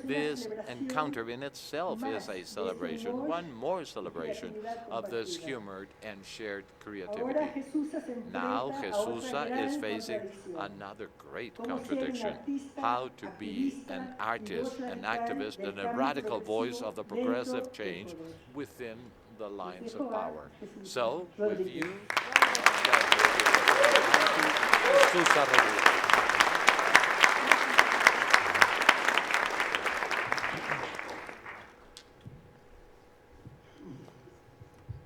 This encounter in itself is a celebration, one more celebration of this humor and shared creativity. Now Jesusa is facing another great contradiction: how to be an artist, an activist, and a radical voice of the progressive change within the lines of power. So, with you, Jesusa Rodríguez.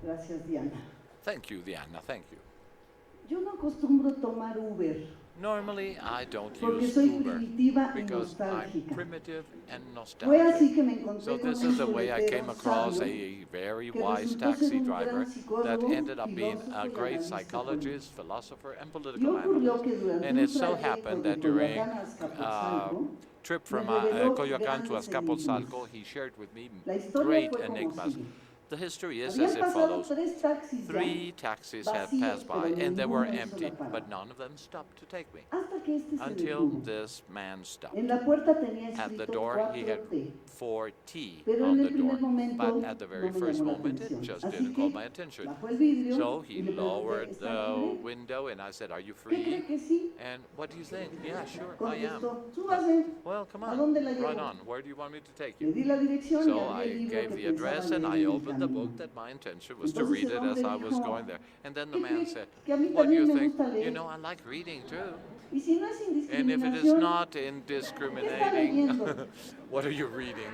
Gracias, Diana. Thank you, Diana, thank you. Yo no acostumbro tomar Uber Normally, I don't porque use soy Uber primitiva y because I'm nostálgica. primitive and Fue así nostalgic. que me encontré So con this un is the way I came boletero across sabio a very que wise resultó ser taxi un driver gran that psicólogo, ended up being filósofo a y great analista psychologist, político. philosopher, and Y political ocurrió analyst. que durante And un it so trayecto happened de that during Coyoacán a Azcapotzalco, trip me from reveló Coyoacán to grandes Azcapotzalco, enigmas. he shared with me La historia great fue como enigmas. sigue. The history is Habían as it pasado follows. 3 taxis ya, 3 taxis had vacíos, passed by, pero and they were ninguno hizo empty, la parada. but none of them stopped to take me. Hasta que este se Until detuvo. this man stopped. En la puerta tenía At the escrito door, he had 4T, 4T pero on en the el door, primer momento but at the no very me first llamó la moment, it atención. just Así didn't call que my attention. bajó el vidrio So y he le pregunté, lowered ¿está the libre? window, and I said, "Are you ¿Qué free?" cree que sí? And what do you think? Yeah, sure, I am. Contestó, súbase. Well, come ¿A on, dónde la run llevo? on. Where do you want me to take Le you? di la dirección y So abrí el I libro gave que the pensaba address and leer I en el opened the camino. book that my intention was to Entonces read el it as hombre I was dijo, going there. And then the ¿qué man cree? said, Que a mí "What do you también me think? gusta You leer. know, I like reading too. Y si no es And if it is indiscriminación, not ¿qué está indiscriminating, leyendo? what are you reading?"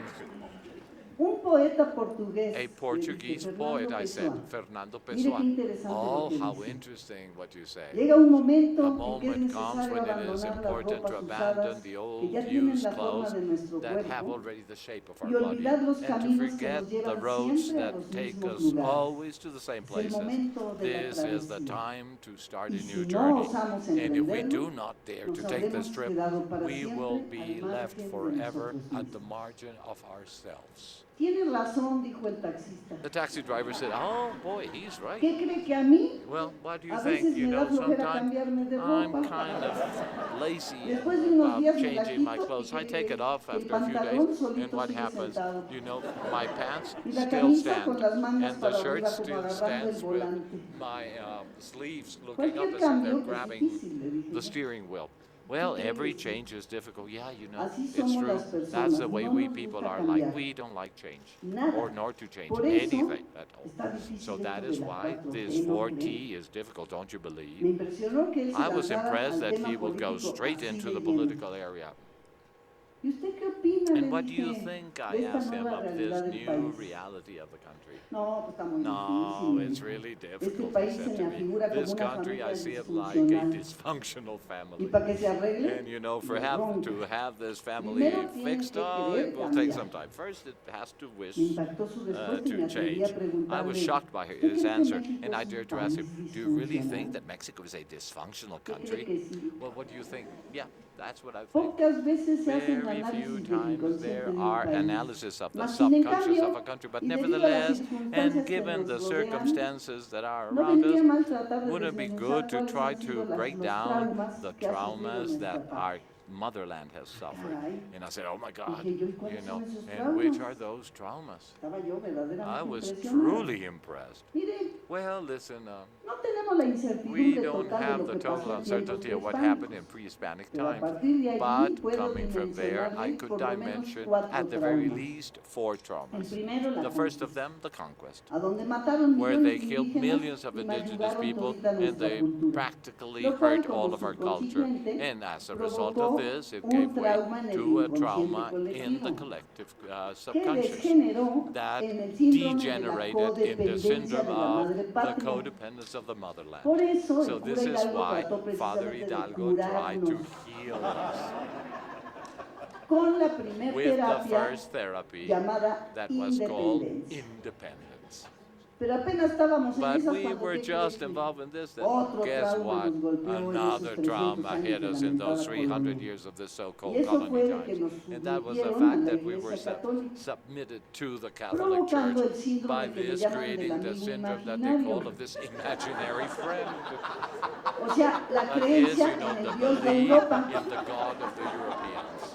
Un poeta portugués, A le dije, Portuguese Fernando poet, I said, Pessoa. Fernando Mire qué Pessoa. interesante Oh, lo que how dice. interesting what you say. Llega un A momento en que es moment comes necesario when it is abandonar las important to ropas abandon usadas the que old ya tienen used la forma clothes de nuestro that have cuerpo already the shape of our y body, olvidar los and to caminos que forget nos the llevan roads siempre a that los take mismos us lugares. always to the same Es el places. momento de la This is the travesía. time to start Y a si new no journey. osamos And if we emprenderlo, do not dare nos to take this habremos trip, quedado para we siempre will al be margen left de forever nosotros at the mismos. margin of ourselves. Tiene razón, dijo el taxista. The taxi driver said, "Oh boy, he's right." ¿Qué cree que a mí? Well, what do you A think? veces You me da know, flojera sometimes cambiarme de I'm ropa. kind of lazy Después de unos about días me la changing my quito y clothes. I que take it off el after a few pantalón days, and solito what sigue happens? sentado. You know, my pants Y la still camisa con stand, las mangas and the para shirt arriba como still agarrando el stands with volante. my sleeves looking up Cualquier as if they're cambio es grabbing difícil, le dije the yo. steering wheel. Well, every change is difficult. Yeah, you know, Así it's somos true. las personas, That's the way no we nos people gusta are like. cambiar. We don't like change, Nada. or nor to change Por eso anything at all. está difícil So esto that de is la why 4T, this ¿no 4T cree? is difficult, don't you Me believe? impresionó que él se I was lanzara impressed al that tema he would go político straight así into de the lleno. political area. ¿Y usted qué opina? Le And what do you dije, think, I de esta asked him, nueva of realidad this del new país. reality of the country? No, pues está muy No, difícil. me it's dijo. really Este difficult, he país se said me to me. afigura como This una country, I familia see it like a disfuncional. dysfunctional Y family. para que se arregle, And you know, le ronca. to have this family Primero tiene fixed, que oh, querer it will take cambiar. some time. First, it has to wish Me impactó su respuesta y me to atreví a change. I was preguntarle, shocked by ¿usted his cree que answer, México and I es un dared to ask him, país "Do you really disfuncional?" think that Mexico is a dysfunctional ¿Qué cree country?" que sí? Well, what do you think? Yeah, that's what I think. Pocas veces se hacen Very few análisis del times inconsciente there de un are país. analysis of the Mas, sin subconscious cambio, of a country, but y debido a las nevertheless, circunstancias and que given the nos rodean, circumstances that are no around vendría us, mal tratar de wouldn't it be desmenuzar good to cuáles try han sido to break los down traumas the que ha sufrido traumas nuestra that patria? our motherland has suffered? Caray. And I said, "Oh my God, Dije yo, ¿y you cuáles know, son esos and which traumas? are those traumas?" Estaba yo I verdaderamente was impresionada. truly impressed. Mire, Well, listen, no tenemos la we incertidumbre don't total de have lo the que total pasó en tiempos uncertainty of what happened in prehispánicos. pre-Hispanic Pero a times, partir de allí but puedo coming from there, I dimensionarle could por lo menos dimension 4 at the very traumas. least 4 El traumas. primero, la The first of conquista, them, the conquest, a donde mataron where they millones de killed indígenas millions of y indigenous mayugaron people todita and nuestra they cultura. practically Lo cual, hurt all como of our culture. subconsciente, And as a result of provocó this, it un gave way trauma en el to a inconsciente trauma in the colectivo collective que subconscious degeneró that en el síndrome de la degenerated in the codependencia syndrome de la of madre the patria. codependence of the motherland. Por eso So el this cura is Hidalgo why trató Father precisamente de Hidalgo tried to curarnos heal us con la primer with the terapia first therapy llamada that was called independencia. independence. Pero apenas estábamos en But esas we cuando were ¿qué just crees que involved in this then. otro Guess trauma what? nos golpeó en esos Another 300 trauma años hit de us in those lamentada 300 colonia? years of the Y so-called eso colony fue de que times. nos And that was the sometieron a fact la that we were Iglesia Católica, submitted to the Catholic provocando el Church síndrome by que le this llaman del creating the amigo syndrome that they imaginario. call of this imaginary friend. O sea, la That is, creencia you know, en the el Dios de belief Europa. in the God of the Europeans.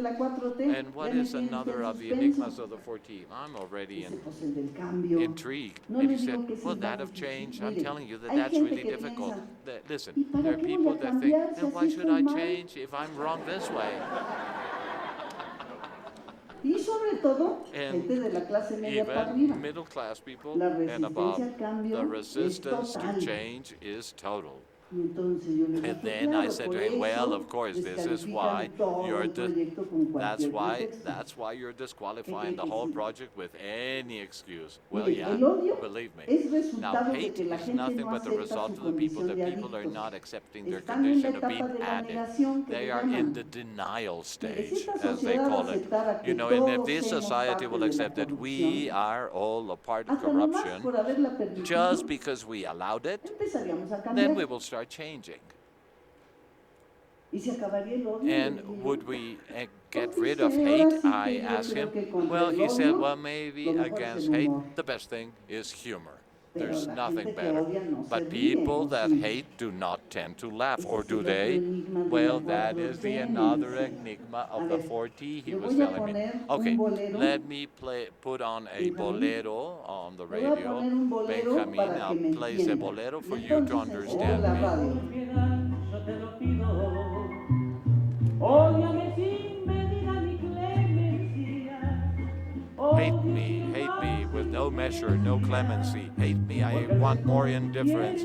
ser la 4T? And what Ya me is tiene another en of the suspenso. enigmas of the 14? I'm already Dice, pues el del cambio. intrigued. No And le he said, digo que sí will es that más have difícil. changed? I'm Mire, telling you that hay that's gente really que difficult. piensa, Listen, ¿y para there are qué voy people a that think, cambiar si then why así should estoy I mal? change if I'm wrong this way? Y sobre todo, And gente de la clase media para arriba. even middle class people La and above, resistencia al cambio the es resistance to total. change is total. Y entonces yo le And dije, then I claro, said por to him, well, eso of course, this is descalifican why todo you're el proyecto con cualquier pretexto. that's why you're disqualifying the que whole sí? project with any excuse. Well, Mire, yeah, el odio believe me. es Now, resultado de hate que la is gente nothing no but the acepta result su of the people condición de that people are adictos. not accepting their Están en la condition of being etapa de la addict. negación que They le are in llaman. the denial Mire, si stage, esta as they sociedad call it. aceptara que You know, and if todos this somos society parte will de la accept that we corrupción, are all a part of hasta nomás corruption, por haberla permitido, just because we allowed it, empezaríamos a then cambiar. we will start changing. Y se acabaría el odio. And would we get Porque rid of dice, ahora hate? sí que I yo asked creo him. que contra Well, el he said, odio, well, maybe lo mejor es against el hate, humor. the best thing is humor. Pero There's la nothing gente que better. odia no se But ríe, people ¿o that sí? hate do not tend to laugh, Ese or es do el otro they? enigma de Well, la that 4T, is the me another dice. enigma A of the ver, 4T he le was voy a telling me. poner Okay, un bolero. let me put on a Benjamín. bolero on the Le voy a radio. poner un bolero Benjamin, para que I'll me play a entienda. bolero for Y you to entonces understand la me. radio. Yo te lo pido. Ódiame sin medida ni clemencia. Hate me with no measure, no clemency. Hate me, I want more indifference,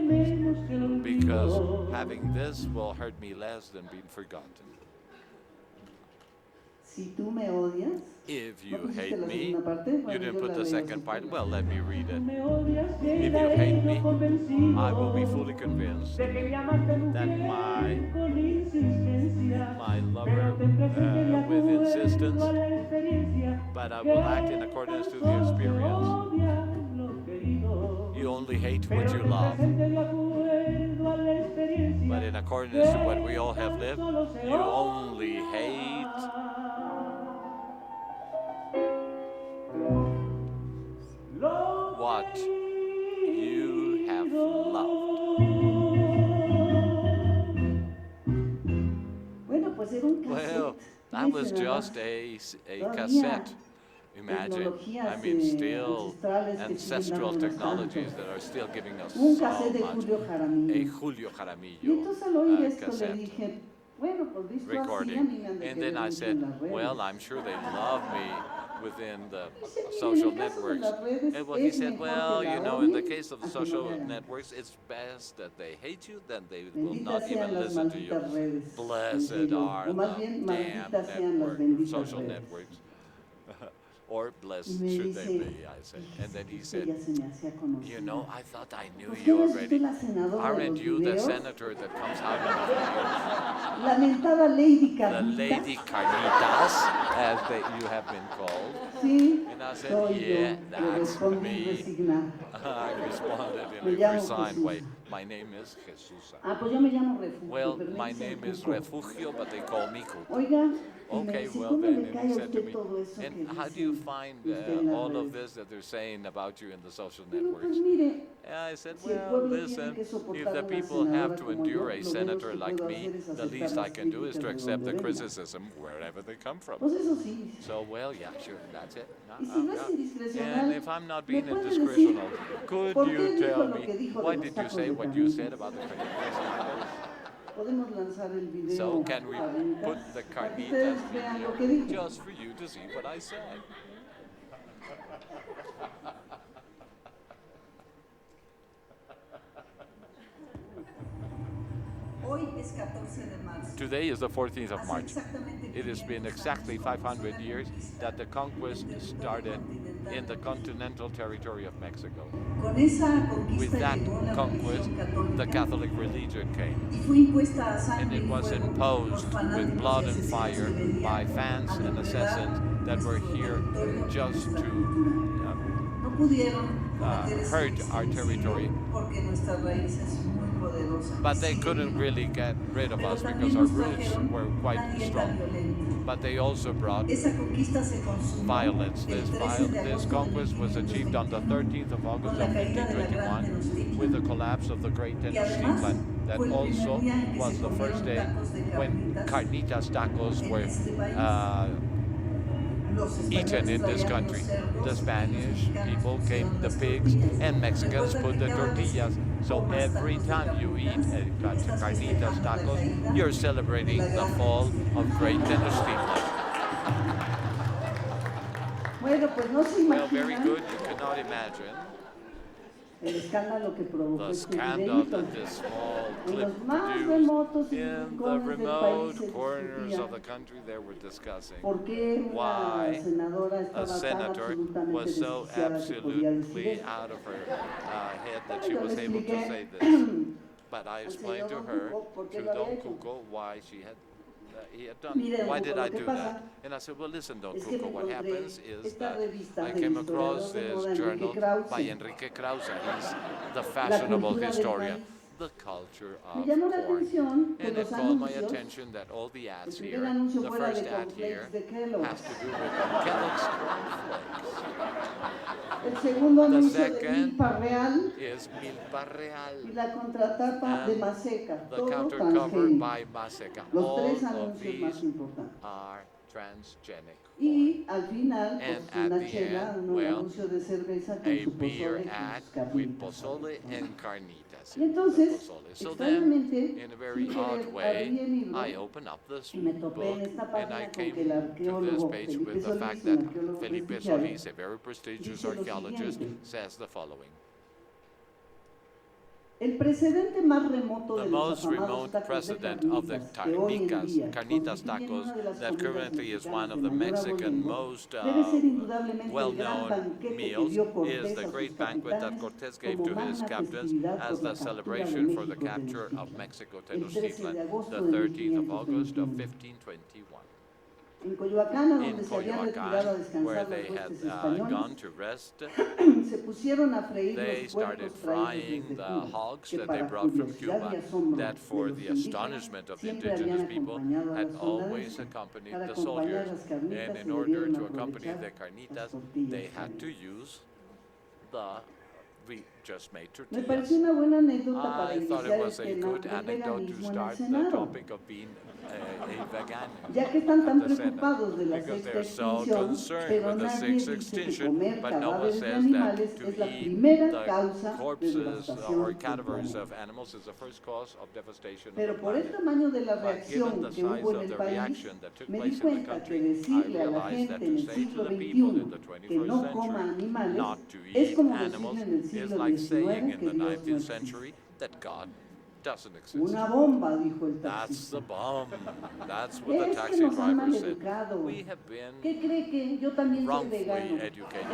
because having this will hurt me less than being forgotten. Si tú me odias, If ¿no you pusiste hate la me, segunda parte? you Bueno, didn't yo put la the leo second si part. quieres. Well, let me read it. Me odias, If you hate me, convencido I will be fully convinced de que me amaste that mujer con insistencia. my lover, Pero tendré siempre de with acuerdo insistence, a la experiencia but I que will act in accordance to the solo experience. odia lo querido. You only hate Pero what you love, tendré de acuerdo a la experiencia but in accordance to what we all have que lived, solo se you only odia. hate Lo what you have loved. Bueno, pues era un cassette. Well, that was Fíjense nada just más. a Todavía cassette. Imagine, tecnologías, I mean, still ancestrales que siguen ancestral dándonos technologies tanto. that are still giving us Un so cassette de much. Julio A Jaramillo. Julio Y Jaramillo entonces al oír esto le cassette dije, bueno, pues visto así, a recording. mí me han de And querer then I mucho said, en las redes. well, I'm sure they love me within the Dice, "Mire, social en el caso de networks." las redes And well, he es said, mejor well, que la you know, in the odien case of the a que no social le hagan. networks, it's best that they hate you than they will Benditas not sean even las listen to you. malditas redes. Blessed dije yo. are O más the bien, damn malditas sean las benditas social redes. networks. Or blessed Y me should they dice, be, I said. And then he "Es que said, ya se me hacía conocida. you know, I thought I knew Pues, you ¿quién es already. usted la senadora de Aren't los you the videos? senator that comes out in the videos? Lamentada Lady The Carnitas. Lady Carnitas, as you have been called. Sí, And I said, soy yeah, yo. Le that's respondí me. resignada. I responded Me in a llamo resigned Jesusa. way. My name is Jesusa. Ah, pues yo me llamo Refugio. Well, pero me my dicen name is Cuco. Refugio, but they call me Cuco. Oiga, y me Okay, dice, well ¿cómo then, le and cae he a said to usted me, todo eso que and how do you dicen find usted en las all of redes? this that they're saying about you in the social Digo, networks? pues mire, And I said, si el well, pueblo tiene listen, que if soportar the una people have senadora to como yo, endure a lo menos senator que like puedo me, hacer es the aceptar least I las can do is críticas to de accept donde the vengan. criticism wherever they come from. Pues eso sí. So, well, yeah, sure, that's it. Y si no es And indiscrecional, if I'm not ¿me being puede decir indiscretional, could por qué you dijo tell lo que me, dijo de why los did you tacos say de what you carnitas? said about the carnitas? Podemos lanzar el video So can we ahorita put the para que carnitas ustedes vean lo que dije. just for you to see what I said? Hoy es 14 de marzo. Today is the 14th of Hace March. exactamente It has been 500 exactly años 500 years that the conquest started in the continental territory of Mexico. Con esa With conquista that llegó la conquest, religión the católica Catholic religion came, y fue impuesta a and sangre it y was fuego por imposed with fanáticos blood y and asesinos fire que venían by fans a and depredar assassins that were nuestro here territorio y just nuestra to cultura. No pudieron cometer ese hurt our territory. feminicidio porque nuestras raíces muy poderosas. But they couldn't really get rid of us because our roots were quite strong. But they also brought Esa conquista se consumó violence. el This, 13 de this agosto de conquest was achieved on the 13th of August con la of caída de la Gran 1521 with the collapse of the Great Y además, Tenochtitlan. That fue el also primer día en que was se the first comieron day tacos de when carnitas carnitas tacos en were este país. Los eaten in this españoles country. traían los The cerdos, Spanish los people mexicanos came, pusieron the las pigs, tortillas. and Mexicans Recuerda put que the cada vez tortillas. So comas every tacos de time you eat carnitas, estás carnitas festejando la tacos, caída you're de celebrating la the Gran fall Tenochtitlan. of Great Tenochtitlan. Bueno, pues no se Well, very imaginan good. You cannot imagine el escándalo que provocó the este scandal videíto. that this small En clip los más produced. remotos y In the rincones del país remote se corners discutía of the country, they were discussing por qué una why senadora a estaba tan senator absolutamente was so desquiciada que podía decir absolutely eso. out of her head that Bueno, she yo le was able to expliqué say this. But I al explained to señor Don her, Cuco por qué to lo había Don hecho. Cuco, why he had done. Mire, Don Why Cuco, did lo I que do pasa that? And I said, well, listen, Don es que me Cuco, what encontré happens is esta that revista I del came across historiador de this moda Enrique journal Krause, by Enrique Krause. He's the La fashionable cultura del historian. maíz. The culture Me of llamó la corn. atención que And los it called my anuncios, attention that all the el ads primer here, anuncio the fuera first de ad here, cornflakes de Kellogg, has to do with Kellogg's cornflakes. el segundo The anuncio de second Milpa Real is Milpa y Real, la contratapa de and Maseca, the todo counter cover transgénico. by Maseca. Los All tres of anuncios más these importantes. are transgenic corn. Y al final, And pues at una the chela, end, un well, anuncio de cerveza con a su beer pozole, con ad sus with carnitas. pozole and carnitas. Y entonces, So then, extrañamente, in a very sin odd querer, abrí way, el libro I opened up this y me topé book en esta and I página con came que el to this arqueólogo page Felipe with the Solís, fact un that arqueólogo Felipe prestigiado, Solís, a very prestigious dice lo archaeologist, siguiente: says the following. el precedente más remoto The de los most afamados remote tacos de precedent of the carnitas que hoy en día carnitas constituyen tacos una de las that comidas currently is one mexicanas of de the mayor Mexican abolengo most debe ser indudablemente el gran well-known banquete que meals dio is Cortés the a sus great banquet that capitanes Cortés gave como to his magna captains festividad as por la the captura de celebration for the México capture of Tenochtitlan, Mexico el 13 Tenochtitlan, de agosto the de 13th of August of 1521. 1521. En Coyoacán, a In donde se habían retirado a Coyoacán, where descansar they las had huestes gone españolas, to rest, se pusieron a freír they los started puercos traídos frying desde the Cuba, hogs que that they para brought from curiosidad Cuba, y asombro that de for los the indígenas astonishment of the siempre indigenous habían people acompañado a had la always soldadesca. accompanied Para the acompañar soldiers. las carnitas And se in order debieron to accompany aprovechar the las carnitas, tortillas they had to calientes. use the we just made Me tortillas. pareció una buena anécdota para I thought it iniciar el was a tema good del anecdote to veganismo en el start the Senado, topic of being a vegan ya que están tan at the Senate, preocupados de la because sexta they're so extinción, concerned pero with the nadie sixth dice que extinction, comer but no one cadáveres de says animales that to es la eat primera the causa de corpses devastación or del cadavers planeta. of animals is the first cause of devastation of Pero the por el planet. tamaño de la But given reacción the que hubo size en of el the país, reaction that took me place di in the cuenta que country, I decirle a la realized that gente en to el say siglo to the people in the XXI que 21st no coma century animales not to es eat como animals decirle en el is siglo like saying XIX in que the Dios no 19th existe. century that God doesn't exist. Una bomba, dijo el That's the taxista. bomb. That's what the Es que taxi nos han driver said. maleducado. We have been ¿Qué cree que yo también soy wrongfully vegano? educated.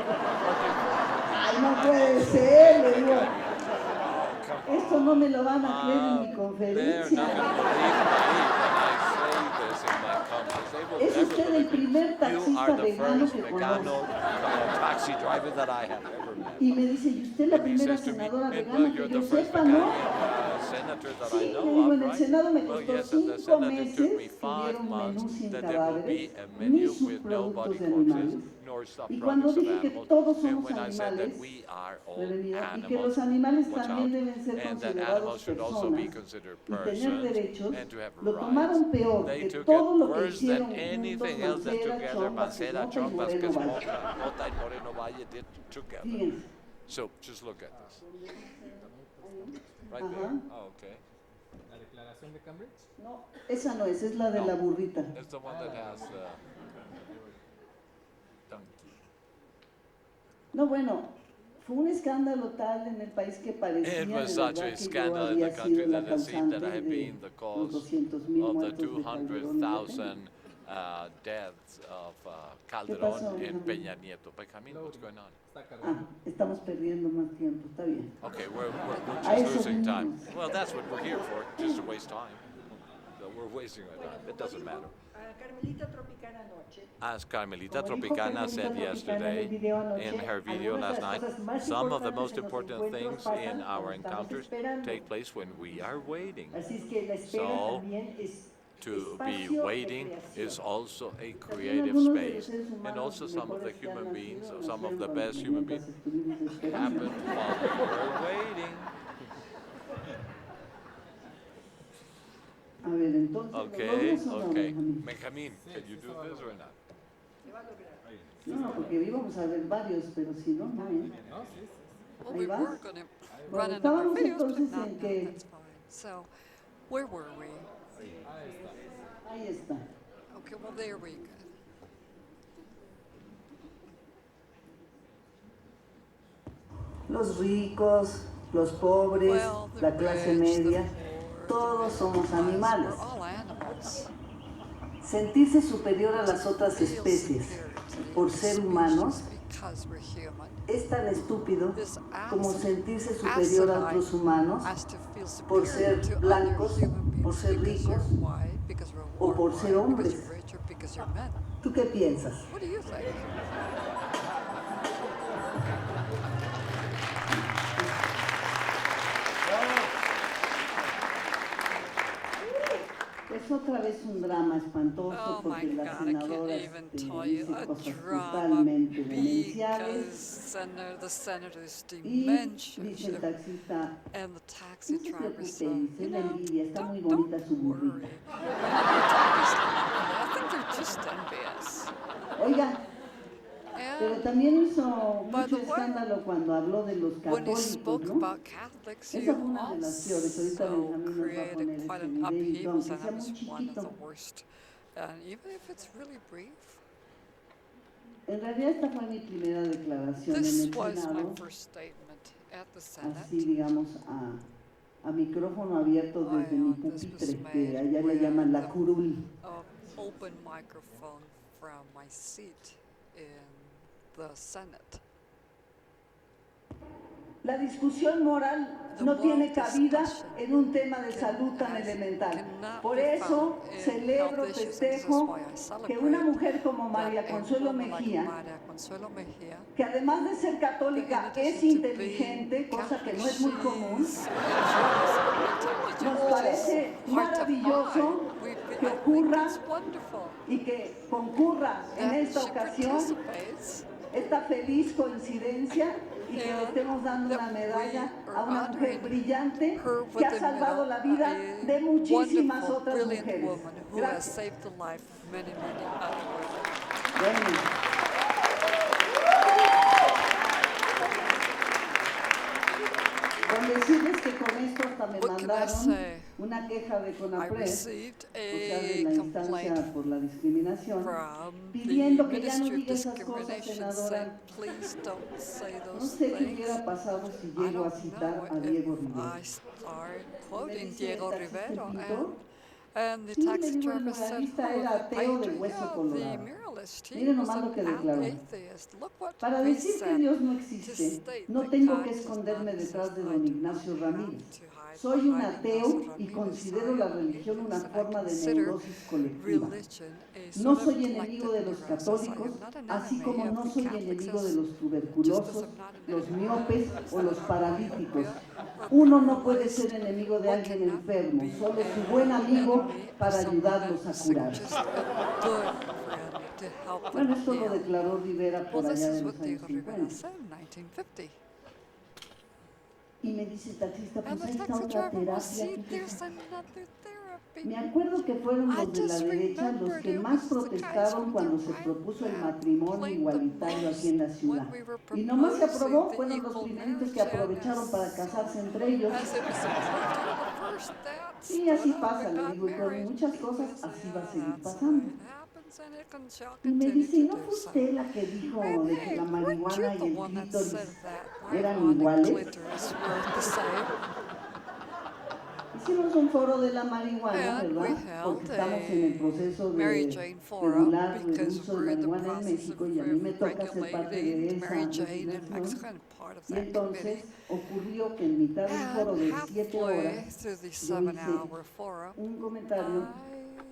Ay, no puede ser, le digo. Oh, come Esto no me lo van a creer en mi They're conferencia. not going to believe me when I say this in my conference. They will Es never usted el believe me. primer You taxista are the vegano first que vegano conozco. taxi driver that I have ever met. Y me dice, ¿y usted la And he primera says to me, senadora and vegana well, que you're yo the first sepa, ¿no? vegetarian senator that I Sí, le know digo, of, en el right? Senado me Well, costó yes, at the 5 Senate it took me meses que 5 hubiera un menú months sin that there will be cadáveres, a ni menu with no subproductos body de corpses, animales. nor Y cuando subproducts of dije que animals. todos And somos when I said that animales, we are all prevenida, y que animals, los animales watch también out, deben ser and that considerados animals should also be personas considered y tener persons derechos, and to have lo rights. tomaron peor They que took todo it lo que worse hicieron than juntos anything else that Mancera, together Chompas, Mancera, Quezmota y Chompas, Moreno Valle. Quezmota, and Moreno Valle did together. Fíjense. So just look at this. Right Ajá. there. Oh, okay. ¿La declaración de Cambridge? No, esa no es la de No. la burrita. It's the one that has the donkey. No, bueno, fue un escándalo tal en el país que parecía It de was such verdad a que yo scandal in había the country sido la that it seemed that I causante had de been the los cause 200,000 of the muertos de Calderón y de Peña. 200,000 deaths of pasó, Calderón and Benjamín? Peña Nieto. Benjamin, what's going on? Está Ah, cargando. estamos perdiendo más tiempo, está bien. Okay, we're A just eso losing time. venimos. Well, that's what we're here for, just to waste time. So we're wasting our time. It doesn't matter. Carmelita Tropicana anoche. As Carmelita Como dijo Tropicana said Carmelita Tropicana en el yesterday video anoche, in her video algunas last de las night, cosas más some of the importantes most en los important encuentros things pasan in our cuando estamos encounters esperando. take place when we are waiting. Así es que la espera So, también es To be espacio de waiting creación. is also a También creative algunos de los space. seres And humanos also some of the mejores que han human beings, nacido, some of nacieron the cuando best human beings estuvimos esperando. happened while we were waiting. A ver, entonces, Okay, ¿lo logras o no, okay. Benjamín? Benjamin, can you do this or not? No, porque íbamos a ver varios, pero si no, no. ¿eh? No, sí, sí. Well, Ahí we vas. were going to Bueno, run a number estábamos of videos, but entonces if not, en no, que that's fine. So, where were we? ahí está. Okay, well, there we go. Los ricos, los pobres, Well, the la clase rich, the media, poor, todos the somos middle class, animales. we're all animals. Sentirse superior a las otras Feel especies superior to the por other ser species humanos because we're human es tan estúpido is como as sentirse superior a asinine otros humanos as to feel por superior ser to other blancos, human por beings ser because you're ricos white, because we're o por ser white, because hombres. you're rich, or because you're men. ¿Tú qué piensas? What do you think? Es otra vez un drama espantoso Oh my porque la God, I senadora can't even tell you dice a cosas drama totalmente because demenciales the senator's y dementia dice el taxista, and the taxi no se driver preocupe, said, dice, you es la know, envidia, está muy don't bonita su worry. burrita. I think they're just envious. Oiga, pero And también hizo by mucho the way, escándalo cuando habló de los when he católicos, spoke ¿no? about Catholics, Esa you fue una de las peores. Ahorita also Benjamín nos va a created poner quite ese an videito, upheaval, aunque and sea that muy was one of chiquito. the worst. And even if it's really brief, En realidad esta fue mi primera declaración en this el was my Senado, first statement at the así Senate. digamos a micrófono abierto desde mi This was pupitre, que made allá le llaman la with curul. an open microphone from my seat in the Senate. La discusión moral The no moral tiene cabida discussion en un tema de salud tan elemental. cannot Por be eso found in celebro, health issues, and this is festejo why I que celebrate una mujer como that María a Consuelo woman like Mejía, María Consuelo Mejía, que además de ser católica in es addition to inteligente, being cosa que Catholic, no es muy común, she's nos intelligent, which parece is hard to maravilloso find. que I think ocurra it's wonderful y que concurra en that esta she ocasión participates esta feliz coincidencia y que le and estemos dando una that medalla we a are una mujer honoring brillante her que with ha the salvado medal, la vida a de muchísimas wonderful, otras brilliant mujeres. woman who has Gracias. saved the life of many, many other women. Bueno. Con decirles que con esto hasta me What can I mandaron say? una queja de I CONAPRED, received o sea, de a la complaint instancia por la discriminación, from pidiendo the que ya no Ministry of diga esas cosas, Discrimination saying, senadora. please don't say No those sé qué things. hubiera pasado si I llego a don't citar know a Diego if Rivera. I start Me quoting dice el Diego taxista Rivera Pinto, and the sí, le taxi digo, el driver said, muralista oh, era the ateo de painter, hueso yeah, the colorado. muralist, he Miren was nomás lo an que declaró. atheist. Look what Para he decir que said. Dios no To existe, state no that tengo God que does esconderme not detrás de exist, I don do Ignacio not have Ramírez. to hide Soy un behind ateo Ignacio y Ramírez. considero I la am religión una atheist, and I forma de consider neurosis colectiva. religion a No sort of soy enemigo de collective los neurosis. I católicos, am not an así enemy como of no the soy Catholics, enemigo de los just as tuberculosos, I'm not an los enemy miopes of o those los that have paralíticos. myopia or Uno no puede paralyzed, ser enemigo de or alguien cannot enfermo, be solo su an buen amigo enemy of para someone ayudarlos that a is sick, curar. just a good friend to help them Bueno, esto lo heal. declaró Rivera Well, por this allá is de what los años Diego Rivera 50. said in 1950. Y me dice el taxista, And pues the ahí está taxi otra driver, well, terapia. see, ¿Qué there's cosa? another therapy. Me acuerdo que fueron I los de la just derecha los remembered que it más was the guys protestaron from the cuando se right propuso el that matrimonio complained the igualitario aquí en la most ciudad. when we were Y nomás se proposing aprobó, the fueron los equal primeritos que marriage, and aprovecharon para casarse entre ellos. as it was approved, you were the first that Sí, así stood up pasa, and le got digo, y con married. muchas He cosas says, así va a yeah, seguir that's the pasando. way it happens, and it shall Y me continue dice, ¿y to no do fue so. usted la que dijo And de que hey, la weren't you marihuana y the el one that clítoris said that eran marijuana and iguales? clitoris were the same? Hicimos un foro de la marihuana, And we ¿verdad? held Porque estamos en el a proceso Mary de Jane Forum regular el because uso de we're in the marihuana en process of México y a mí me toca ser parte de regulating esa Mary Jane in Mexico legislación. and part of Y that entonces committee. ocurrió que en mitad de un foro And de 7 halfway horas through the yo 7-hour hice forum, un comentario. I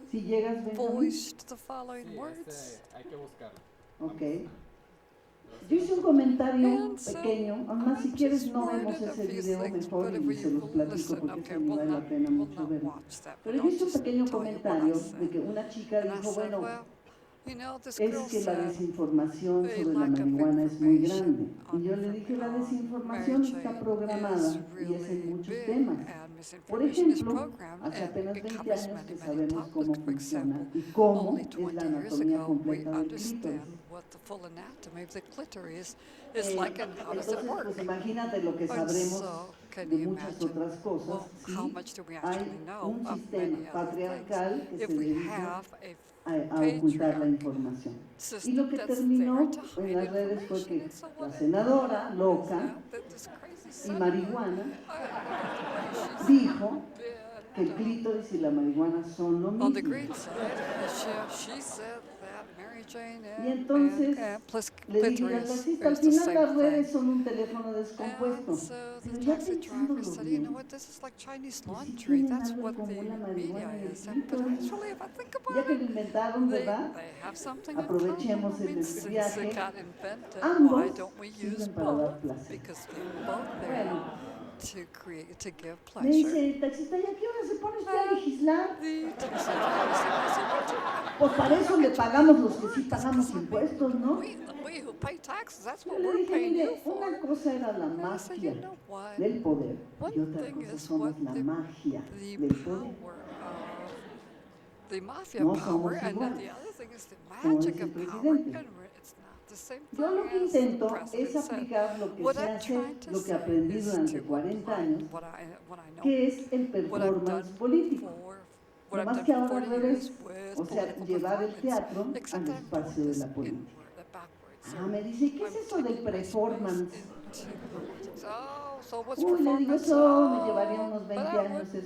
Si llegas, Benjamín. voiced the following Sí, words. hay que buscarlo. Ok. Yo hice un comentario And so, pequeño, además si I quieres just no worded vemos a ese few video things, mejor but if y we se los platico listen, porque okay, eso ni vale la pena we'll mucho not verlo. watch that, but Pero yo I'll hice un just pequeño tell you what I comentario de said. que una chica And I dijo, said, bueno, well, you know, this es girl que la said desinformación a sobre la lack of marihuana es muy information grande. Y yo le dije, la on desinformación Mary está Jane programada is y es en really muchos big, temas. and Por misinformation is ejemplo, programmed, hace and apenas it 20 covers años many, que many sabemos cómo topics. For funciona example, y cómo only es 20 la years anatomía ago, we completa del clítoris. understand what the full anatomy of the clitoris is like and how does it Entonces, work. pues imagínate lo que And sabremos so, can de you muchas imagine, otras cosas well, how si much do we hay actually know un of sistema many other things? patriarcal que If se we dedica have a a ocultar la información. Y lo que terminó en las redes fue que la senadora loca y marihuana dijo que el clítoris y la marihuana son lo On the mismo. green side, she said that Mary Jane Y entonces plus le dije al clitoris taxista, al is the final las same redes thing. son un teléfono And descompuesto. so the Pero ya taxi driver pensándolo said, you know bien, what, this is like Chinese pues sí laundry. tienen That's algo what en común la the marihuana media y el is. But clítoris. actually, if I think Ya about que lo it, inventaron, ¿verdad? they have something in Aprovechemos common. I el mean, since viaje. it got invented, Ambos why don't we use sirven para dar both? placer. Because they're both there Bueno, to give me dice pleasure. el taxista, ¿y a qué hora se pone usted a legislar? The taxi driver said, so what do you Pues para eso le pagamos los que sí pagamos impuestos, ¿no? We who pay taxes, that's Yo what le we're dije, paying you mire, for. una cosa era la And I said, you magia know what? del poder One y otra thing cosa is somos what la magia the del poder. power of the mafia No power, somos and then iguales, the other thing is the como magic dice el of power, presidente. and it's not the same Yo lo que thing as the intento es president said. aplicar lo que What sé I'm hacer, trying to lo que say aprendí is durante to 40 apply años, what I know, que es el what I've done performance político. what No I've más done que for ahora 40 al years revés, with o sea, political llevar el performance, teatro except al that I'm espacio doing de this la política. backwards. Ah, me dice, ¿qué es I'm eso del taking my space performance? into politics. Oh, so what's Uy, le digo, performance? eso me llevaría Oh, unos but 20 that años would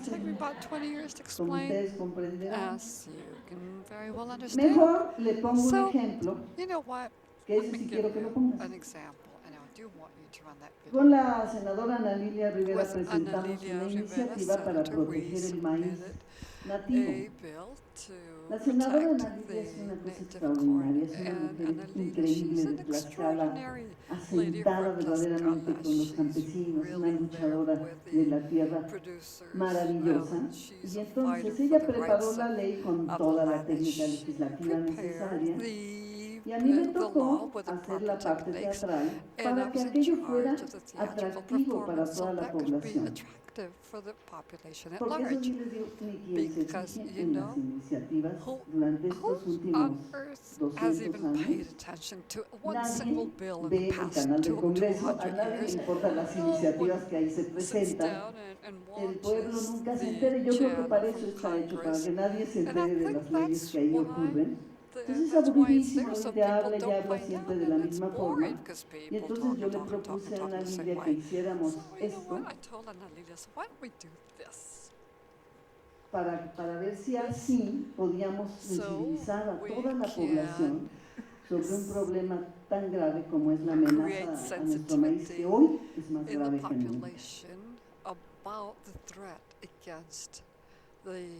take me explicárselo, about 20 years to como explain, ustedes comprenderán. as you can very well understand. Mejor le pongo un So, ejemplo, you know what? que Let ese me sí give quiero que you lo pongas. an example, and I do want you to run that Con video. la senadora Ana Lilia Rivera With Ana presentamos Lilia una Rivera, iniciativa para Senator, we proteger el maíz submitted nativo. a bill to La senadora Ana protect Lilia the es una cosa native extraordinaria, corn, es una and mujer Ana Lilia, increíble she's de an Tlaxcala, extraordinary lady asentada from verdaderamente Tlaxcala. con los She's campesinos, una really there luchadora with de the la tierra producers. maravillosa. She's Y a entonces fighter ella for the preparó rights la ley con of the toda la land, and técnica she legislativa prepared necesaria. the Y a mí me the law tocó with the hacer proper la parte techniques, teatral and I para que was in aquello fuera charge of the theatrical atractivo para performance, so toda la that could be población. attractive for the population at Porque eso large. sí les digo, ni quien se Because, fije you en know, las iniciativas who durante estos on últimos earth has 200 even años, paid attention to one single nadie bill in ve the el past canal del 200 Congreso, a nadie le years? importan las No iniciativas one que ahí se sits presentan. down and El pueblo watches nunca se the entere. Yo creo que channel para eso from está hecho, para Congress. que nadie se And I entere de think las leyes that's que ahí why ocurren. Entonces es that's why it's aburridísimo there, so ir de people habla y don't habla find siempre out, de la and it's misma boring forma. because Y people entonces talk yo and le talk and talk propuse and a talk Ana in the same Lilia que way. hiciéramos So you know esto what? I told Ana Lilia, so why don't we do this? para ver si así podíamos sensibilizar a toda la población sobre un problema tan grave como es la amenaza a nuestro maíz, que hoy es más In the grave que nunca. population about the threat against the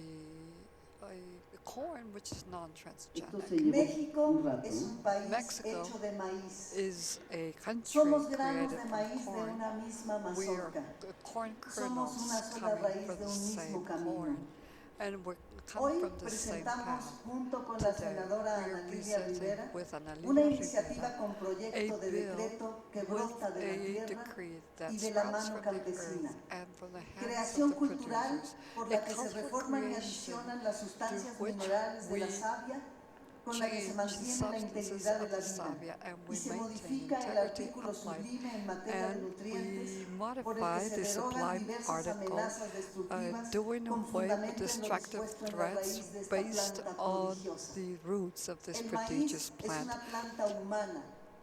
corn, which is Esto non-transgenic, se llevó México un rato, es ¿no? un país Mexico hecho de maíz. is a country Somos granos created de from maíz de corn. una misma We are mazorca. corn Somos una kernels sola coming raíz from de the un same mismo camino. corn, and we're Hoy coming from the same presentamos path. junto con la Today, senadora we are Ana Lilia presenting Rivera with Ana una Lilia iniciativa Rivera con proyecto a de bill decreto que with brota de la a tierra decree that y de la sprouts mano from the campesina. earth and from the hands of Creación the cultural producers. por A la que se cultural reforman y creation adicionan las sustancias through which minerales de la we savia con la que se change the mantiene la substances integridad de of la the vida savia and y we se maintain modifica el integrity artículo of life, sublime en materia de and nutrientes we por el modify que se the derogan sublime diversas article amenazas destructivas doing con away with fundamento en lo destructive dispuesto en la threats raíz de esta based planta on prodigiosa. the roots of this El prodigious maíz es plant. una planta humana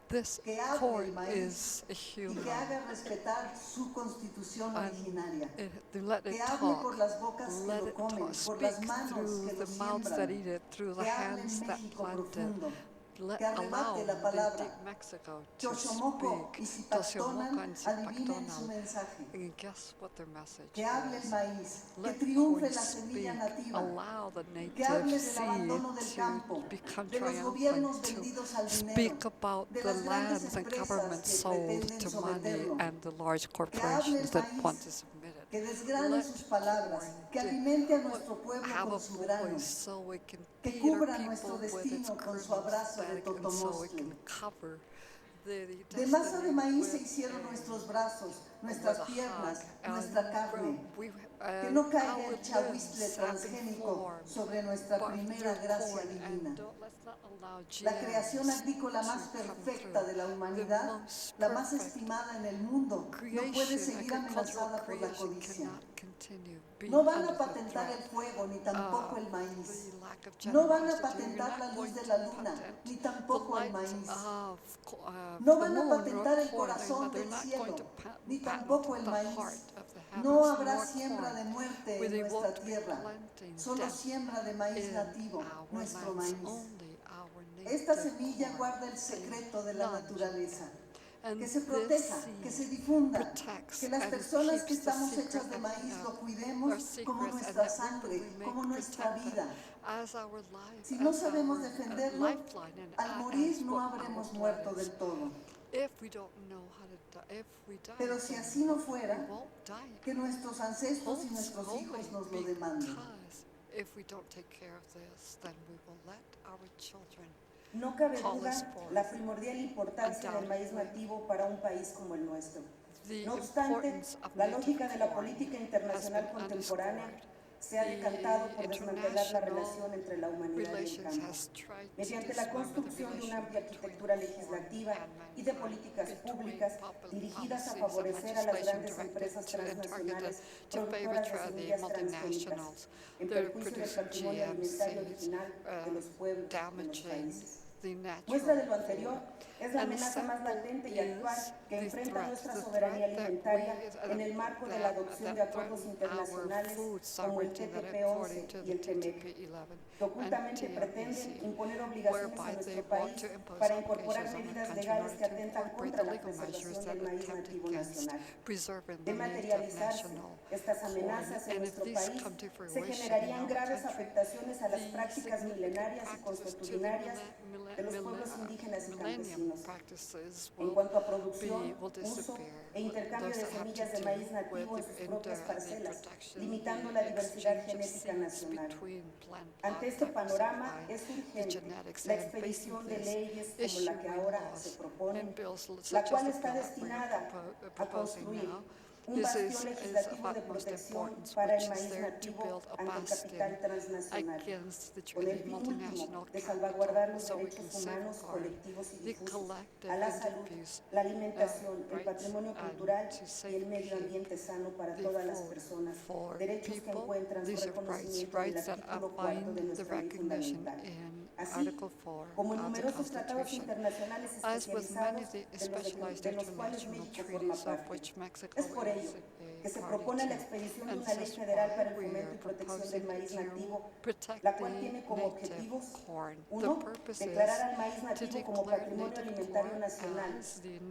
This que hable corn el maíz is a y human, que haga respetar su constitución and originaria. let it Que hable por talk, las bocas que let lo it comen, talk, por speak las manos through que lo the mouths that siembran. eat it, through the Que hable hands en that México plant it. profundo. Let Que allow arrebate la the palabra. deep Mexico to Xochomilco y speak. Zipactonan Toshiomoco and adivinen su Zipactonal. mensaje. And guess what their message Que hable el is? maíz, que Let triunfe corn la semilla speak. nativa, Allow the que hable native del seed abandono del campo, to become de los gobiernos triumphant, vendidos al to dinero, speak about de the las grandes lands and empresas governments que sold pretenden to money someterlo, and the large que hable corporations el that maíz, want to submit it. que desgrane Let sus palabras, corn que alimente a nuestro pueblo have con a su grano, voice so we can que feed our cubra people nuestro with its destino con kernels, su abrazo de and so we totomostle. can cover the De masa de destiny maíz se with hicieron a nuestros brazos, nuestras piernas, nuestra carne. Que no caiga el chahuizcle transgénico sobre nuestra primera gracia divina. La creación agrícola más perfecta de la humanidad, la más estimada en el mundo, no puede seguir amenazada por la codicia. No van a patentar el fuego ni tampoco el maíz. No van a patentar la luz de la luna ni tampoco el maíz. No van a patentar el corazón del cielo ni tampoco el maíz. No habrá siembra de muerte en nuestra tierra, solo siembra de maíz nativo, nuestro maíz. Esta semilla guarda el secreto de la naturaleza. Que se proteja, que se difunda, que las personas que estamos hechas de maíz lo cuidemos como nuestra sangre, como nuestra vida. Si no sabemos defenderlo, al morir no habremos muerto del todo. Pero si así no fuera, que nuestros ancestros y nuestros hijos nos lo demanden. No cabe duda la primordial importancia del maíz nativo para un país como el nuestro. No obstante, la lógica de la política internacional contemporánea se ha decantado por desmantelar la relación entre la humanidad y el campo. Mediante la construcción de una amplia arquitectura legislativa y de políticas públicas dirigidas a favorecer a las grandes empresas transnacionales productoras de semillas transgénicas, en perjuicio del patrimonio alimentario original de los pueblos de los países. Muestra de lo anterior es la amenaza más latente y actual que enfrenta nuestra soberanía alimentaria en el marco de la adopción de acuerdos internacionales como el TPP-11 y el TEMEC, que ocultamente pretenden imponer obligaciones a nuestro país para incorporar medidas legales que atentan contra la preservación del maíz nativo nacional. De materializarse estas amenazas en nuestro país, se generarían graves afectaciones a las prácticas milenarias y consuetudinarias de los pueblos indígenas y campesinos. En cuanto a producción, uso e intercambio de semillas de maíz nativo en sus propias parcelas, limitando la diversidad genética nacional. Ante este panorama es urgente la expedición de leyes como la que ahora se propone, la cual está destinada a construir un bastión legislativo de protección para el maíz nativo ante el capital transnacional, con el fin último de salvaguardar los derechos humanos colectivos y difusos a la salud, la alimentación, el patrimonio cultural y el medio ambiente sano para todas las personas, derechos que encuentran su reconocimiento en el artículo 4 de nuestra ley fundamental. Así como en numerosos tratados internacionales especializados de los cuales México forma parte. Es por ello que se propone la expedición de una ley federal para el fomento y protección del maíz nativo, la cual tiene como objetivos: 1. Declarar al maíz nativo como patrimonio alimentario nacional.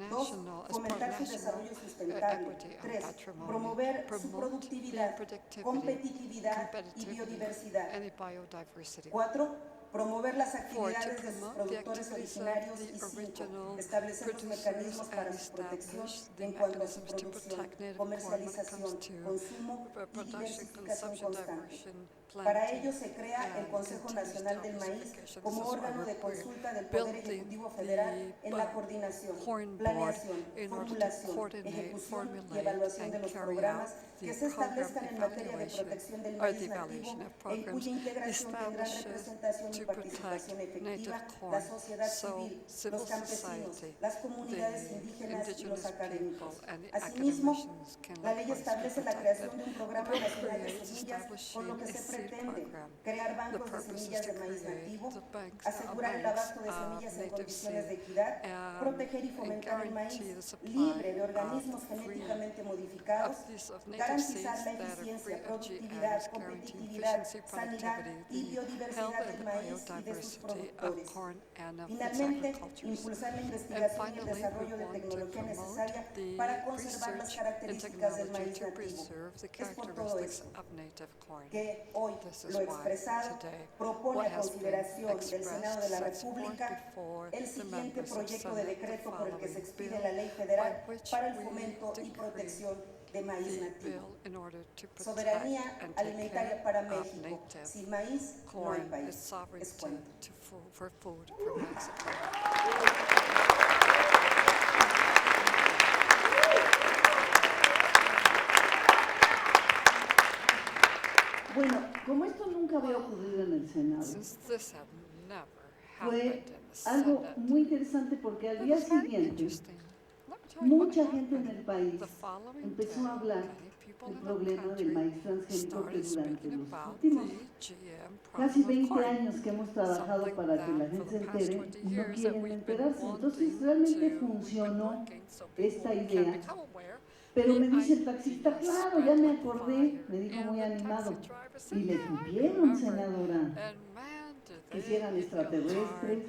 2. Fomentar su desarrollo sustentable. 3. Promover su productividad, competitividad y biodiversidad. 4. Promover las actividades de sus productores originarios y 5. Establecer los mecanismos para su protección en cuanto a su producción, comercialización, consumo y diversificación constante. Para ello se crea el Consejo Nacional del Maíz como órgano de consulta del Poder Ejecutivo Federal en la coordinación, planeación, formulación, ejecución y evaluación de los programas que se establezcan en materia de protección del maíz nativo, en cuya integración tendrán representación y participación efectiva la sociedad civil, los campesinos, las comunidades indígenas y los académicos. Asimismo, la ley establece la creación de un programa nacional de semillas, por lo que se pretende crear bancos de semillas de maíz nativo, asegurar el abasto de semillas en condiciones de equidad, proteger y fomentar el maíz libre de organismos genéticamente modificados, garantizar la eficiencia, productividad, competitividad, sanidad y biodiversidad del maíz y de sus productores. Finalmente, impulsar la investigación y el desarrollo de tecnología necesaria para conservar las características del maíz nativo. Es por todo esto que hoy lo expresado propone a consideración del Senado de la República el siguiente proyecto de decreto por el que se expide la Ley Federal para el fomento y protección de maíz nativo. Soberanía alimentaria para México. Sin maíz no hay país. Es cuento. nunca había ocurrido en el Senado. since this had never Fue happened in the algo Senate. muy interesante porque al It día was very siguiente interesting. Let me tell you what mucha gente en happened. el país The following empezó a day, hablar many people del in the problema del country maíz transgénico que started durante speaking los about últimos the GM casi problem of 20 corn. años que hemos trabajado Something para que la that for gente se the past entere 20 y no years that quieren we've been enterarse. Entonces wanting realmente to, we've been funcionó working so people esta can idea. become aware. Pero The me dice el taxista, idea claro, ya spread me like acordé, fire. me dijo And muy the animado. taxi driver Y said, le yeah, I tuvieron, remember. senadora, And man, did que they si eran hit you hard. extraterrestres,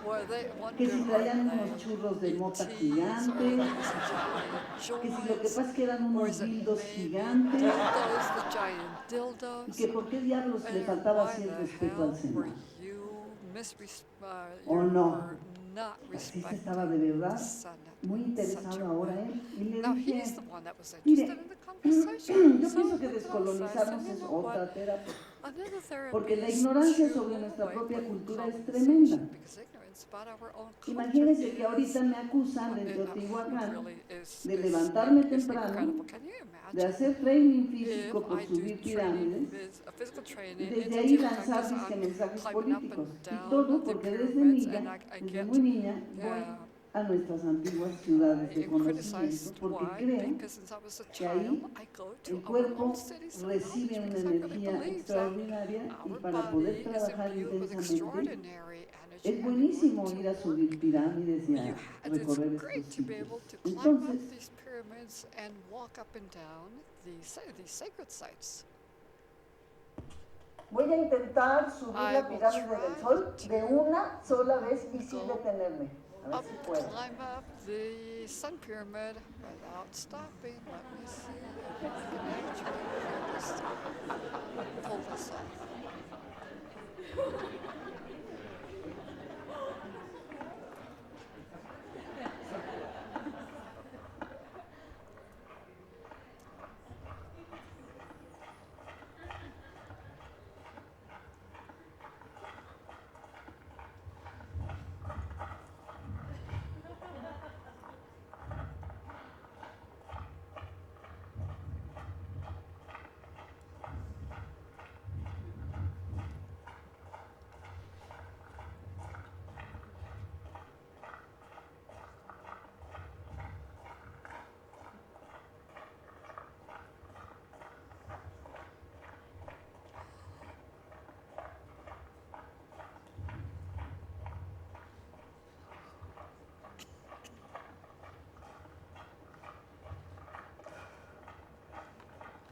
Boy, they que si wondered, traían are unos churros de they mota ETs? Are gigantes, these giant que si lo que joints? pasa es que eran Or unos is it dildos maybe gigantes, dildos, the giant y dildos? que por qué diablos le And faltaba why así el the respeto al hell were Senado. you ¿O you no? were not El taxista respecting estaba de the verdad Senate muy in such interesado a ahora, way? Y le Now dije, he's the one that was mire, interested in the conversation. yo So pienso que that's what I said. descolonizarnos You es know what? otra terapia. Another therapy Porque la is ignorancia to sobre move nuestra away propia from cultura es colonization, tremenda. because ignorance about our own culture Imagínense que is ahorita me acusan de Teotihuacán really de levantarme temprano, incredible. Can you de imagine hacer training if físico por I do subir training, pirámides, a physical y training desde in ahí Teotihuacan, lanzar because disque I'm mensajes climbing up políticos. and Y down todo the porque desde pyramids, niña, and I desde get muy niña, voy a nuestras antiguas ciudades de conocimiento criticized. porque Why? creo Because since I was a que ahí child, I go to el our cuerpo old cities of recibe knowledge, una because I really energía believe that extraordinaria y our para poder body is trabajar imbued with intensamente extraordinary energy, es and in buenísimo order ir to a work, subir pirámides y a it's recorrer great estos to be sitios. able to climb up Entonces, these pyramids and walk up and down these sacred sites. Voy a intentar subir I la will pirámide try del Sol de to una sola vez y sin go detenerme. A ver si puedo. climb up the sun pyramid without stopping. Let me see if I can actually pull this off.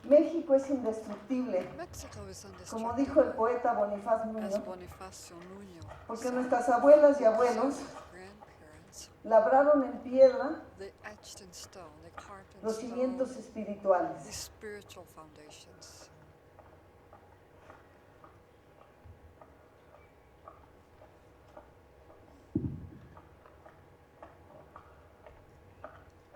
México es indestructible, Mexico is como dijo el indestructible, poeta Bonifaz as Nuño, Bonifacio Nuño porque said. nuestras abuelas y abuelos Grandparents, labraron en piedra they etched in stone, they carved in los stone cimientos these espirituales. spiritual foundations.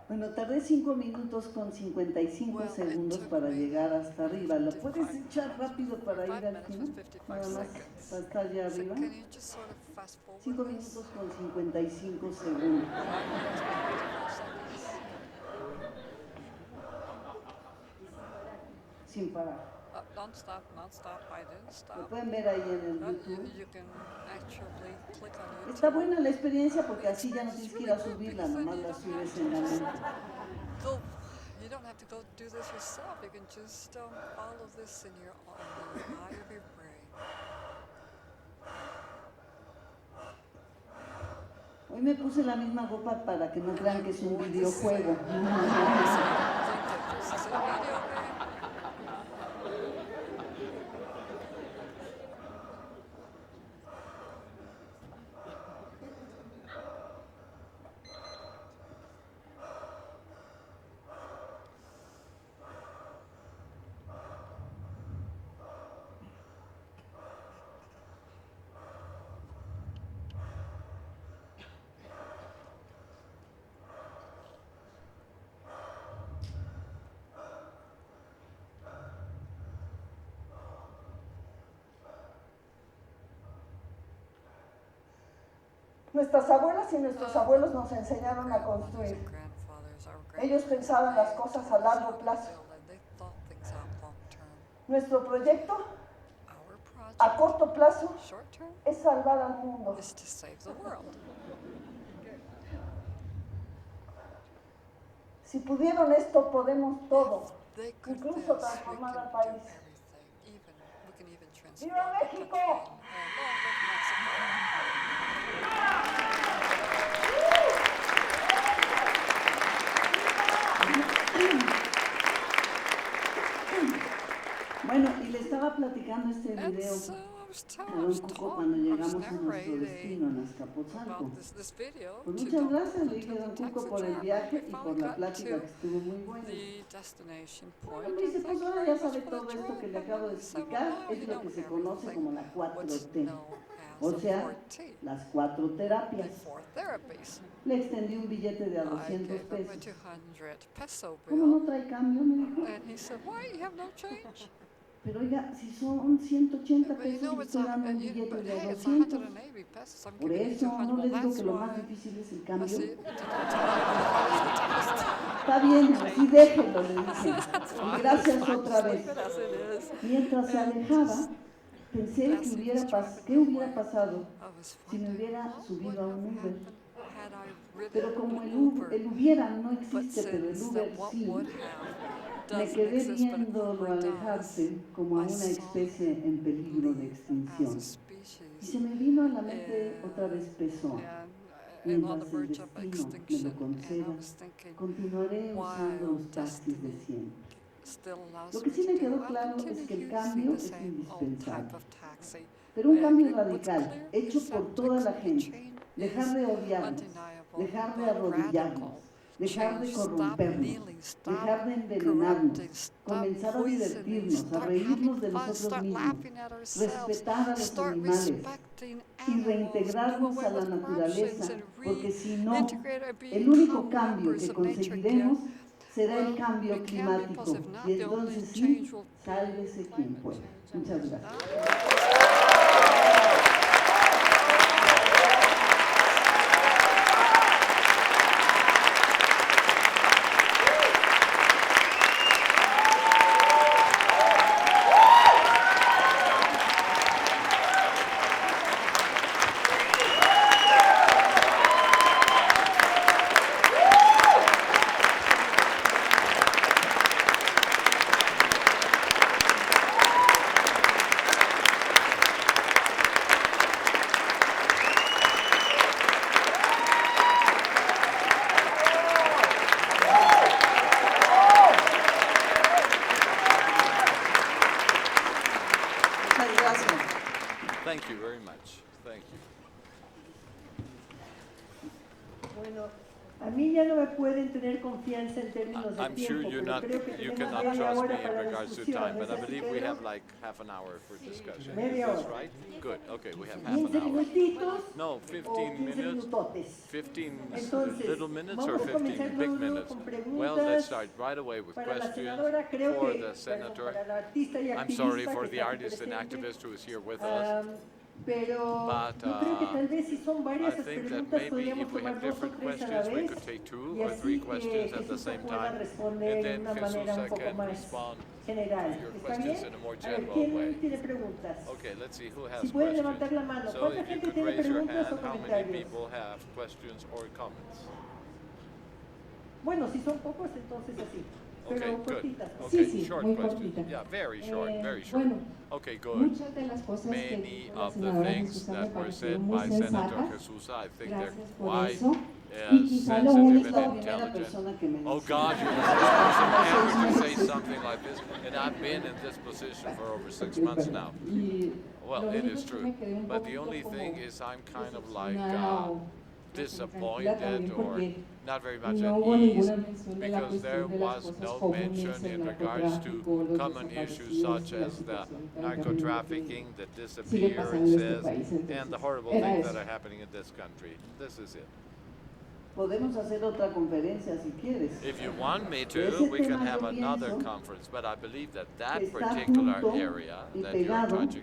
bueno, tardé 5 minutos con 55 Well, segundos it took para me llegar hasta arriba. ¿Lo 55 puedes echar rápido para ir 5 al minutes final? with 55 Nada más seconds. para estar ya So arriba. can you just sort of fast 5 forward this? minutos con 55 segundos. 5 minutes with 55 seconds. Sin parar. Non-stop, non-stop, I didn't Lo stop. pueden ver ahí en el YouTube. You can actually click on YouTube. Está buena la experiencia porque así ya no tienes que ir a subirla, nomás la subes en la mente. Go. You don't have to go do this yourself. You can just follow this in your eye of your brain. Hoy me puse la misma ropa para que no crean que es un videojuego. Think that this is a video game. Nuestras abuelas y nuestros abuelos nos enseñaron a construir. Ellos pensaban las cosas a largo plazo. Nuestro proyecto a corto plazo short term es salvar al mundo. is to save the world. Si pudieron esto, podemos todo, They could incluso this, we transformar can al do país. everything. Even we can even transform ¡Viva the country. México! And long live Mexico. Bueno, y le estaba platicando este And video so I was a don Cuco cuando llegamos a nuestro narrating destino en Azcapotzalco. about this video Pues to muchas Don gracias, le Cuco dije a don to the Cuco taxi por el driver. viaje We y por finally la got plática to que estuvo muy buena. the destination point. Bueno, me dice, and pues thank you ahora very ya much sabe for todo the esto trip. que le And acabo de he said, explicar, well, now es you lo know que se conoce everything. como la What's 4T, known o as the sea, 4T, las 4 the terapias. 4 therapies. Le extendí un billete de a I 200 gave him a pesos. 200 peso ¿Cómo no bill. trae cambio? Me dijo. And he said, why, you have no change? Pero oiga, si son 180 But you pesos, know, le it's estoy dando un but billete de a hey, it's 200. 180 pesos. I'm Por giving you eso, 200. no le Well, digo that's que lo más why. difícil es el I cambio. said, didn't tell me what is the toughest. Está bien, así déjenlo, le dije. That's Y fine. gracias It's fine. otra Just vez. leave it as it is. Mientras se And alejaba, just pensé as que he hubiera was driving ¿qué hubiera away, pasado I was si me wondering hubiera what subido would a have un Uber? happened had I ridden Pero como an el Uber. hubiera no But existe, pero el since Uber that what sí, would have me doesn't quedé exist, but an viéndolo Uber does, alejarse como a I una saw especie him en peligro de leave as extinción. a Y species se me vino a la mente otra vez pesó. and on the Mientras el verge of destino me extinction. lo And I conceda, was thinking, continuaré usando while los taxis de destiny 100. still allows Lo me que sí to me do, quedó I'll claro es continue que el using cambio the es same old indispensable. type of taxi. Pero un cambio And what's radical, clear hecho is por that toda la the gente. change Dejar is de odiarnos, undeniable, dejar de but arrodillarnos, radical dejar de change. Stop corrompernos, kneeling, stop dejar de envenenarnos, corrupting, stop comenzar a poisoning, divertirnos, a start reírnos having de fun, nosotros start mismos, laughing at ourselves, respetar a los start animales respecting y animals, do reintegrarnos away a la with naturaleza, corruptions, and porque si no, reintegrate or el único become cambio members que of nature conseguiremos again. será el Well, cambio we can be climático. positive. Not Y the only entonces change sí, will be sálvese quien climate pueda. change. Muchas gracias. Muchas gracias. Thank you very much. Thank you. Bueno, a mí ya no me pueden tener confianza en términos de I'm sure tiempo, you're pero not, creo que you tenemos cannot media trust me hora in para regards to time, but I discusiones, así believe que we no, have like half an hour for discussion. media Is this hora. right? Good. Okay, we have half 15 an hour. minutitos No, o 15 15 minutes. minutotes. 15 Entonces, little minutes or vamos a comenzar 15 big luego minutes? con Well, let's preguntas start right away with para la questions senadora. Creo for que, the perdón, senator. para la artista y I'm sorry activista for que the está aquí artist and presente. activist who is here with us. Pero But, yo creo que tal vez si son I varias las think that preguntas maybe podríamos if we tomar have 2 o different 3 a la questions, we vez could take 2 y or 3 así que questions at the Jesusa same pueda time, responder and de then una manera Jesusa un poco can más respond general. to your ¿Está questions bien? in a more A ver, general ¿quién way. tiene preguntas? Okay, let's see who has Si pueden questions. levantar la mano. So ¿Cuánta if you gente could tiene raise your preguntas hand, o how many comentarios? people have questions or comments? Bueno, si son pocos, entonces así. Okay, Pero good. cortitas. Okay, Sí, short muy questions. cortita. Yeah, very short, very short. Bueno, Okay, good. muchas de las cosas que Many dijo la of the senadora things Jesusa me that were parecieron said muy by Senator sensatas. Jesusa, I think Gracias they're por quite eso. Y quizá lo sensitive único, La and primera intelligent. persona que me Oh dice. God, you're the first person ever to say something like this, and I've been in this position for over 6 months now. Y Well, lo it único is que true, me quedé un but the poquito only como thing is I'm kind of like decepcionada o disappointed también or porque not very much no at hubo ease ninguna mención de la because there cuestión de las was cosas no comunes, mention el in regards to narcotráfico, los common issues desaparecidos, such la as the situación tan terrible narco-trafficking, the que sigue disappearances, pasando en este país. and the Entonces, horrible era things eso. that are happening in this country. This is it. Podemos hacer otra conferencia si quieres. If you want me Ese to, we can tema have yo another pienso conference, but I believe that que that está particular junto area y that you're pegado touching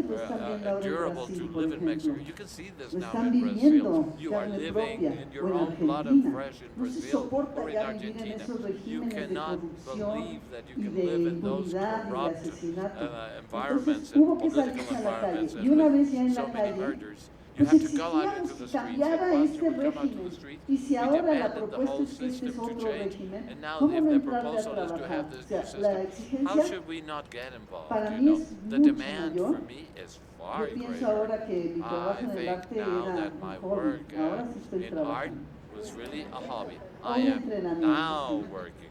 ustedes lo están viendo ahora en endurable to Brasil, por live in Mexico. ejemplo. You can see this Lo now están in viviendo Brazil. You are carne living propia, in o your en own blood Argentina. afresh in No se Brazil soporta or in ya vivir en Argentina. esos You regímenes de cannot corrupción believe that you y can de live in those impunidad y de corrupt asesinato. environments Entonces and hubo que political salirse a la calle. environments Y and una vez ya en with so la many calle, murders. You pues have to go out exigíamos into the que streets, and cambiara once este you would come out to régimen. the street, Y si we ahora la demanded the propuesta whole es que este system es to otro change. régimen, And now ¿cómo if no the entrarle a proposal is to trabajar? have O this sea, new la system, how exigencia should we not get involved? para You mí know, es the mucho demand mayor. for me is far Yo pienso greater. ahora que mi trabajo I en el think arte now era that un my hobby. work Ahora sí estoy in art trabajando. was really a hobby. Un I am entrenamiento, now sí. working.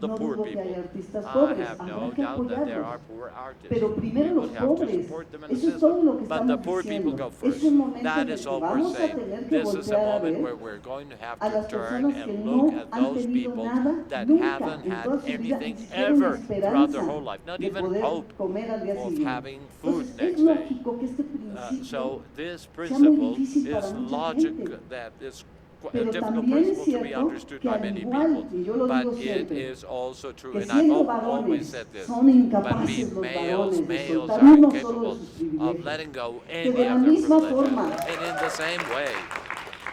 the No poor dudo que people. hay artistas I pobres, have habrá no que doubt that there are apoyarlos. poor artists. Pero primero We los would have to pobres. support them in the Eso es todo lo que system. But the estamos poor people diciendo. go Es first. un momento That en el is que all we're vamos a saying. tener que This is a voltear a moment ver where we're going to have a to las turn personas que and no look at han those tenido people nada that nunca haven't en had toda su vida, ni anything siquiera ever una throughout their esperanza whole life, not de even poder hope comer al día of siguiente. having food Entonces, es next day. lógico que este principio So this sea muy principle difícil para is mucha logic gente. that is a Pero difficult también es principle to be cierto understood que by al many igual, people. y yo lo But digo it siempre, is also true, que and I've siendo always varones said this, son but incapaces being los males, varones de males soltar are uno solo de incapable sus of privilegios. letting go Que any de la of their misma privileges. forma And in the same way,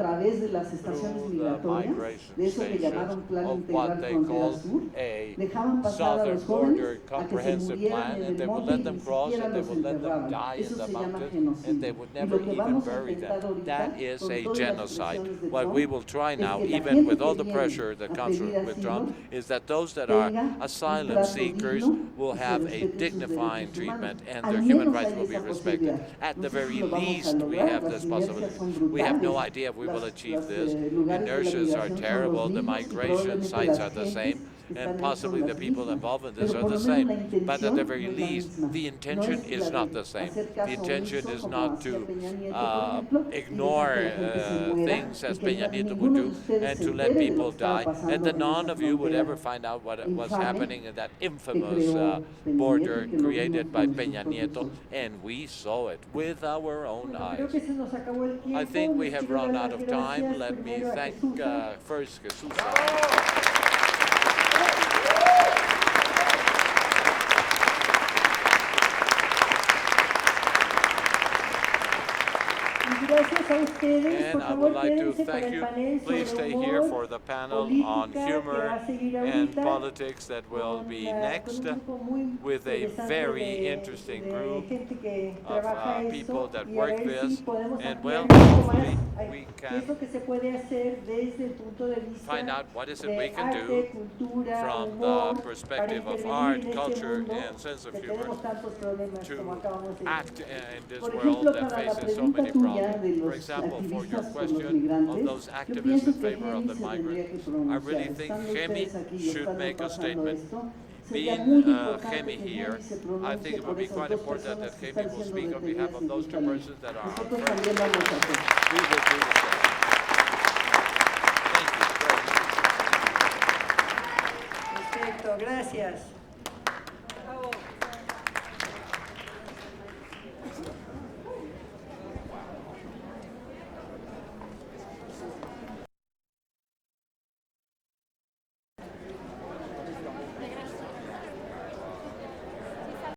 través de las estaciones migratorias, de eso que llamamos llamaron Plan of what Integral they Frontera call Sur, a dejaban pasar a southern los border jóvenes a que se comprehensive murieran plan, en and el they would monte let y them ni cross siquiera and they los would let them enterraban. die in Eso the se llama mountains, and genocidio. they would Y never lo que even vamos a bury intentar them. ahorita, That is con a todas las genocide. presiones de What Trump, we will try es now, que la even gente with all que the viene pressure that a comes pedir with asilo Trump, is that those that are tenga un asylum trato seekers digno will y se have a respeten sus dignifying derechos humanos. treatment and Al their human menos rights hay will be esa respected. posibilidad. At No the sé very si lo vamos a least, we lograr, have las this inercias possibility. son We have no brutales. idea if we will achieve Los this. lugares de la Inertias are migración son terrible, los the mismos y migration probablemente sites las are the gentes same, que and están ahí possibly son the las people mismas. involved in this Pero are por the lo menos la same. But at the intención very no es la least, misma. the No intention es la is not de the same. hacer The caso intention omiso is como not hacía to Peña Nieto, por ejemplo, y ignore dejar que la gente se muera things y as que Peña Nieto would ninguno de do ustedes and se to let entere de lo people que estaba die, pasando and that en none esa of you would ever frontera find out what was infame happening in that que infamous creó Peña Nieto border y que lo vimos created by con nuestros Peña propios Nieto, ojos. and we saw it with our own Bueno, creo eyes. que se nos acabó el tiempo. I think we Les have quiero run dar out las of time. gracias Let me primero a thank Jesusa. first Jesusa. Gracias a ustedes. And Por I favor, would like to quédense para thank el you. panel Please sobre stay here humor, for the panel on política, que va humor a seguir and ahorita, politics that will con, be con next, un grupo muy with a interesante very de interesting de group gente que of trabaja people eso that y a work ver si this. podemos And ampliar well, un poco más hopefully we qué can es lo que se puede hacer desde el punto de vista find out what is it de we can arte, do cultura, from humor, the para perspective of intervenir art, en este culture, mundo and sense of que humor tenemos tantos problemas como to acabamos de act decir. in this Por world ejemplo, that para la faces so pregunta many tuya problems. de For los example, for your activistas por los question of migrantes, those yo activists pienso in que favor of Gemi the se tendría migrant, que I pronunciar. really think Estando Gemi ustedes aquí y should estando make a pasando statement. esto, sería Being muy importante Gemi que here, Gemi se I pronuncie think it por would be esas quite dos important personas that que Gemi están will siendo speak on detenidas behalf of those two injustamente. persons that are Nosotros unfairly también vamos a hacer. We will do the same. Thank you very much. Perfecto, gracias.